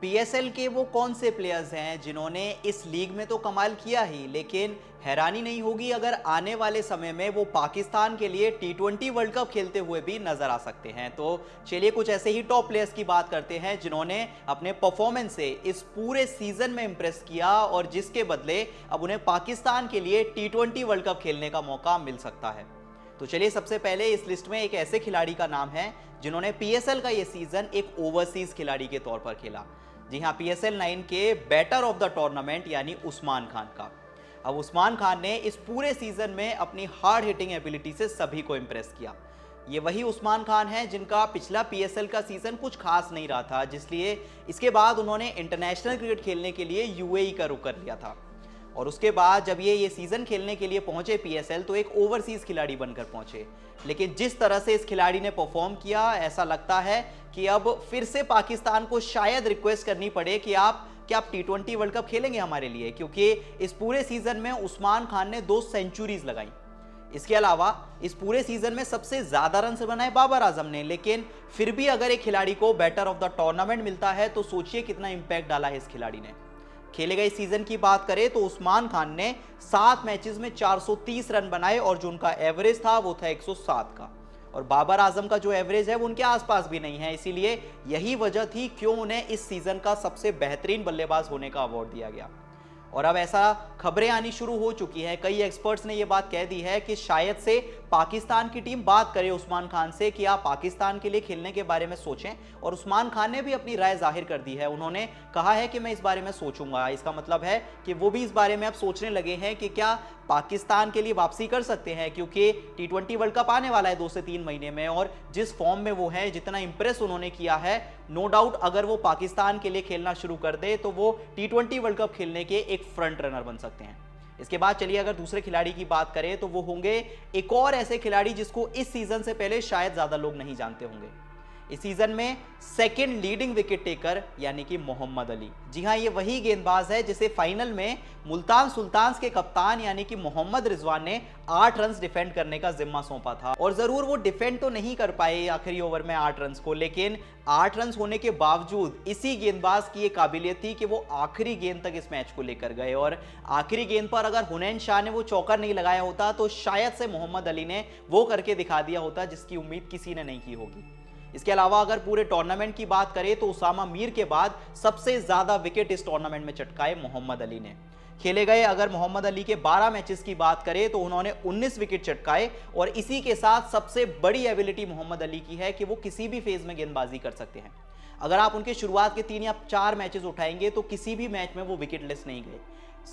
PSL के वो कौन से प्लेयर्स हैं जिन्होंने इस लीग में तो कमाल किया ही, लेकिन हैरानी नहीं होगी अगर आने वाले समय में वो पाकिस्तान के लिए टी20 वर्ल्ड कप खेलते हुए भी नजर आ सकते हैं। तो चलिए कुछ ऐसे ही टॉप प्लेयर्स की बात करते हैं जिन्होंने अपने परफॉर्मेंस से इस पूरे सीजन में इंप्रेस किया और जिसके बदले अब उन्हें पाकिस्तान के लिए टी20 वर्ल्ड कप खेलने का मौका मिल सकता है। तो चलिए सबसे पहले इस लिस्ट में एक ऐसे खिलाड़ी का नाम है जिन्होंने पीएसएल का ये सीजन एक ओवरसीज खिलाड़ी के तौर पर खेला। जी हाँ, पीएसएल 9 के बैटर ऑफ द टूर्नामेंट यानी उस्मान खान का। अब उस्मान खान ने इस पूरे सीजन में अपनी हार्ड हिटिंग एबिलिटी से सभी को इंप्रेस किया। ये वही उस्मान खान है जिनका पिछला पीएसएल का सीजन कुछ खास नहीं रहा था, जिसलिए इसके बाद उन्होंने इंटरनेशनल क्रिकेट खेलने के लिए यूएई का रुख कर लिया था। और उसके बाद जब ये सीजन खेलने के लिए पहुंचे पीएसएल तो एक ओवरसीज खिलाड़ी बनकर पहुंचे। लेकिन जिस तरह से इस खिलाड़ी ने परफॉर्म किया, ऐसा लगता है कि अब फिर से पाकिस्तान को शायद रिक्वेस्ट करनी पड़े कि आप टी20 वर्ल्ड कप खेलेंगे हमारे लिए, क्योंकि इस पूरे सीजन में उस्मान खान ने 2 सेंचुरीज लगाई। इसके अलावा इस पूरे सीजन में सबसे ज्यादा रन बनाए बाबर आजम ने। लेकिन फिर भी अगर एक खिलाड़ी को बैटर ऑफ द टूर्नामेंट मिलता है तो सोचिए कितना इंपैक्ट डाला है इस खिलाड़ी ने। खेले गए सीजन की बात करें तो उस्मान खान ने 7 मैचेस में 430 रन बनाए और जो उनका एवरेज था वो था 107 का। और बाबर आजम का जो एवरेज है वो उनके आसपास भी नहीं है, इसीलिए यही वजह थी क्यों उन्हें इस सीजन का सबसे बेहतरीन बल्लेबाज होने का अवार्ड दिया गया। और अब ऐसा खबरें आनी शुरू हो चुकी है, कई एक्सपर्ट्स ने यह बात कह दी है कि शायद से पाकिस्तान की टीम बात करे उस्मान खान से कि आप पाकिस्तान के लिए खेलने के बारे में सोचें। और उस्मान खान ने भी अपनी राय जाहिर कर दी है, उन्होंने कहा है कि मैं इस बारे में सोचूंगा। इसका मतलब है कि वो भी इस बारे में अब सोचने लगे हैं कि क्या पाकिस्तान के लिए वापसी कर सकते हैं, क्योंकि टी20 वर्ल्ड कप आने वाला है 2 से 3 महीने में। और जिस फॉर्म में वो है, जितना इंप्रेस उन्होंने किया है, नो डाउट अगर वो पाकिस्तान के लिए खेलना शुरू कर दे तो वो टी20 वर्ल्ड कप खेलने के एक फ्रंट रनर बन सकते हैं। इसके बाद चलिए अगर दूसरे खिलाड़ी की बात करें तो वो होंगे एक और ऐसे खिलाड़ी जिसको इस सीजन से पहले शायद ज्यादा लोग नहीं जानते होंगे। इस सीजन में सेकंड लीडिंग विकेट टेकर यानी कि मोहम्मद अली। जी हां, ये वही गेंदबाज है जिसे फाइनल में मुल्तान सुल्तान्स के कप्तान यानी कि मोहम्मद रिजवान ने 8 रन डिफेंड करने का जिम्मा सौंपा था। और जरूर वो डिफेंड तो नहीं कर पाए आखिरी ओवर में 8 रन को, लेकिन 8 रन होने के बावजूद इसी गेंदबाज की ये काबिलियत थी कि वो आखिरी गेंद तक इस मैच को लेकर गए। और आखिरी गेंद पर अगर हुनैन शाह ने वो चौका नहीं लगाया होता तो शायद से मोहम्मद अली ने वो करके दिखा दिया होता जिसकी उम्मीद किसी ने नहीं की होगी। इसके अलावा अगर पूरे टूर्नामेंट की बात करें तो उसामा मीर के बाद सबसे ज्यादा विकेट इस टूर्नामेंट में चटकाए मोहम्मद अली ने। खेले गए अगर मोहम्मद अली के 12 मैचेस की बात करें तो उन्होंने 19 विकेट चटकाए। और इसी के साथ सबसे बड़ी एबिलिटी मोहम्मद अली की है कि वो किसी भी फेज में गेंदबाजी कर सकते हैं। अगर आप उनके शुरुआत के 3 या 4 मैचेस उठाएंगे तो किसी भी मैच में वो विकेटलेस नहीं गए।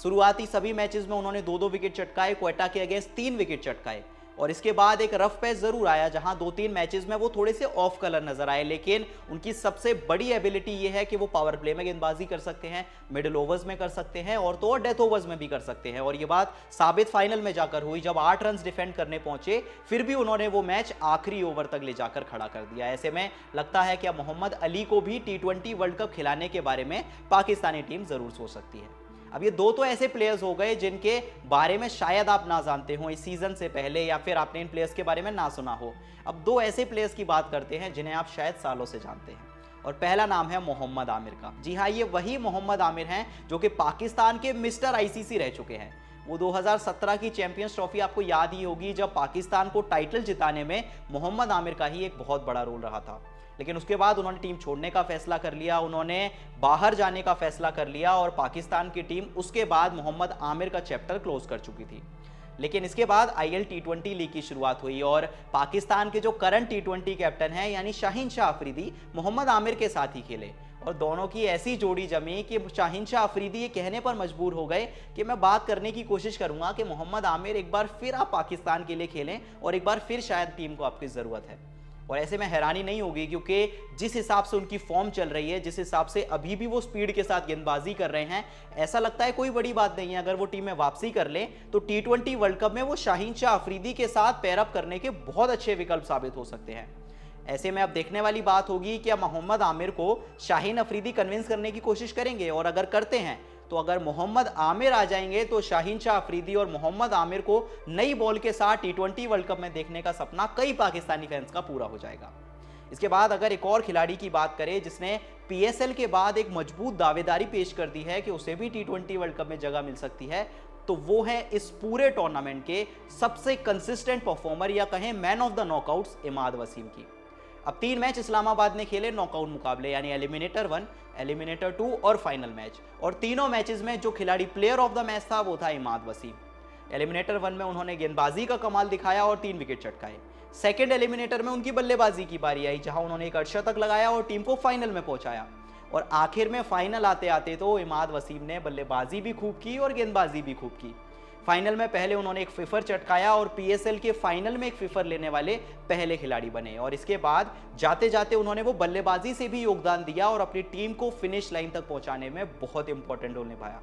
शुरुआती सभी मैचेस में उन्होंने 2-2 विकेट चटकाए, क्वेटा के अगेंस्ट 3 विकेट चटकाए। और इसके बाद एक रफ पैच जरूर आया जहां 2-3 मैचेस में वो थोड़े से ऑफ कलर नजर आए, लेकिन उनकी सबसे बड़ी एबिलिटी ये है कि वो पावर प्ले में गेंदबाजी कर सकते हैं, मिडिल ओवर्स में कर सकते हैं और तो और डेथ ओवर्स में भी कर सकते हैं। और ये बात साबित फाइनल में जाकर हुई जब 8 रन डिफेंड करने पहुंचे, फिर भी उन्होंने वो मैच आखिरी ओवर तक ले जाकर खड़ा कर दिया। ऐसे में लगता है कि अब मोहम्मद अली को भी टी20 वर्ल्ड कप खिलाने के बारे में पाकिस्तानी टीम जरूर सोच सकती है। अब ये 2 तो ऐसे प्लेयर्स हो गए जिनके बारे में शायद आप ना जानते हो इस सीजन से पहले, या फिर आपने इन प्लेयर्स के बारे में ना सुना हो। अब 2 ऐसे प्लेयर्स की बात करते हैं जिन्हें आप शायद सालों से जानते हैं। और पहला नाम है मोहम्मद आमिर का। जी हाँ, ये वही मोहम्मद आमिर हैं जो कि पाकिस्तान के मिस्टर आईसीसी रह चुके हैं। वो 2017 की चैंपियंस ट्रॉफी आपको याद ही होगी, जब पाकिस्तान को टाइटल जिताने में मोहम्मद आमिर का ही एक बहुत बड़ा रोल रहा था। लेकिन उसके बाद उन्होंने टीम छोड़ने का फैसला कर लिया, उन्होंने बाहर जाने का फैसला कर लिया और पाकिस्तान की टीम उसके बाद मोहम्मद आमिर का चैप्टर क्लोज कर चुकी थी। लेकिन इसके बाद आईएल टी20 लीग की शुरुआत हुई और पाकिस्तान के जो करंट टी20 कैप्टन हैं यानी शाहीन शाह अफरीदी मोहम्मद आमिर के साथ ही खेले। और दोनों की ऐसी जोड़ी जमी कि शाहीन शाह अफरीदी ये कहने पर मजबूर हो गए कि मैं बात करने की कोशिश करूंगा कि मोहम्मद आमिर एक बार फिर आप पाकिस्तान के लिए खेलें और एक बार फिर शायद टीम को आपकी ज़रूरत है। और ऐसे में हैरानी नहीं होगी क्योंकि जिस हिसाब से उनकी फॉर्म चल रही है, जिस हिसाब से अभी भी वो स्पीड के साथ गेंदबाजी कर रहे हैं, ऐसा लगता है कोई बड़ी बात नहीं है अगर वो टीम में वापसी कर ले तो टी20 वर्ल्ड कप में वो शाहीन शाह अफरीदी के साथ पैरअप करने के बहुत अच्छे विकल्प साबित हो सकते हैं। ऐसे में अब देखने वाली बात होगी कि मोहम्मद आमिर को शाहीन अफरीदी कन्विंस करने की कोशिश करेंगे, और अगर करते हैं तो अगर मोहम्मद आमिर आ जाएंगे तो शाहीन शाह अफरीदी और मोहम्मद आमिर को नई बॉल के साथ टी20 वर्ल्ड कप में देखने का सपना कई पाकिस्तानी फैंस का पूरा हो जाएगा। इसके बाद अगर एक और खिलाड़ी की बात करें जिसने पीएसएल के बाद एक मजबूत दावेदारी पेश कर दी है कि उसे भी टी20 वर्ल्ड कप में जगह मिल सकती है, तो वो है इस पूरे टूर्नामेंट के सबसे कंसिस्टेंट परफॉर्मर या कहें man of the knockouts Imad Wasim की। अब 3 मैच इस्लामाबाद ने खेले नॉकआउट मुकाबले, यानी एलिमिनेटर 1, एलिमिनेटर 2 और फाइनल मैच, और तीनों मैचेस में जो खिलाड़ी प्लेयर ऑफ द मैच था वो था इमाद वसीम। एलिमिनेटर 1 में उन्होंने गेंदबाजी का कमाल दिखाया और 3 विकेट चटकाए। सेकंड एलिमिनेटर में उनकी बल्लेबाजी की बारी आई, जहां उन्होंने एक अर्धशतक लगाया और टीम को फाइनल में पहुंचाया। और आखिर में फाइनल आते आते तो इमाद वसीम ने बल्लेबाजी भी खूब की और गेंदबाजी भी खूब की। फाइनल में पहले उन्होंने एक फिफर चटकाया और पीएसएल के फाइनल में एक फिफर लेने वाले पहले खिलाड़ी बने, और इसके बाद जाते जाते उन्होंने वो बल्लेबाजी से भी योगदान दिया और अपनी टीम को फिनिश लाइन तक पहुंचाने में बहुत इंपॉर्टेंट रोल निभाया।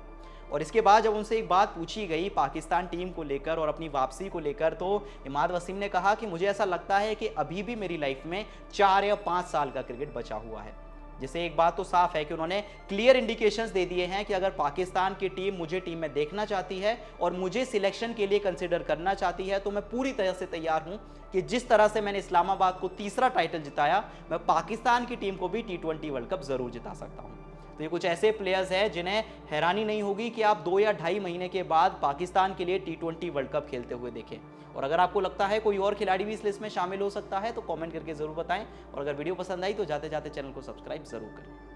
और इसके बाद जब उनसे एक बात पूछी गई पाकिस्तान टीम को लेकर और अपनी वापसी को लेकर, तो इमाद वसीम ने कहा कि मुझे ऐसा लगता है कि अभी भी मेरी लाइफ में 4 या 5 साल का क्रिकेट बचा हुआ है। जिससे एक बात तो साफ है कि उन्होंने क्लियर इंडिकेशंस दे दिए हैं कि अगर पाकिस्तान की टीम मुझे टीम में देखना चाहती है और मुझे सिलेक्शन के लिए कंसिडर करना चाहती है, तो मैं पूरी तरह से तैयार हूं कि जिस तरह से मैंने इस्लामाबाद को तीसरा टाइटल जिताया, मैं पाकिस्तान की टीम को भी टी20 वर्ल्ड कप जरूर जिता सकता हूं। तो ये कुछ ऐसे प्लेयर्स हैं जिन्हें हैरानी नहीं होगी कि आप 2 या ढाई महीने के बाद पाकिस्तान के लिए टी20 वर्ल्ड कप खेलते हुए देखें। और अगर आपको लगता है कोई और खिलाड़ी भी इस लिस्ट में शामिल हो सकता है तो कमेंट करके जरूर बताएं, और अगर वीडियो पसंद आई तो जाते जाते चैनल को सब्सक्राइब जरूर करें।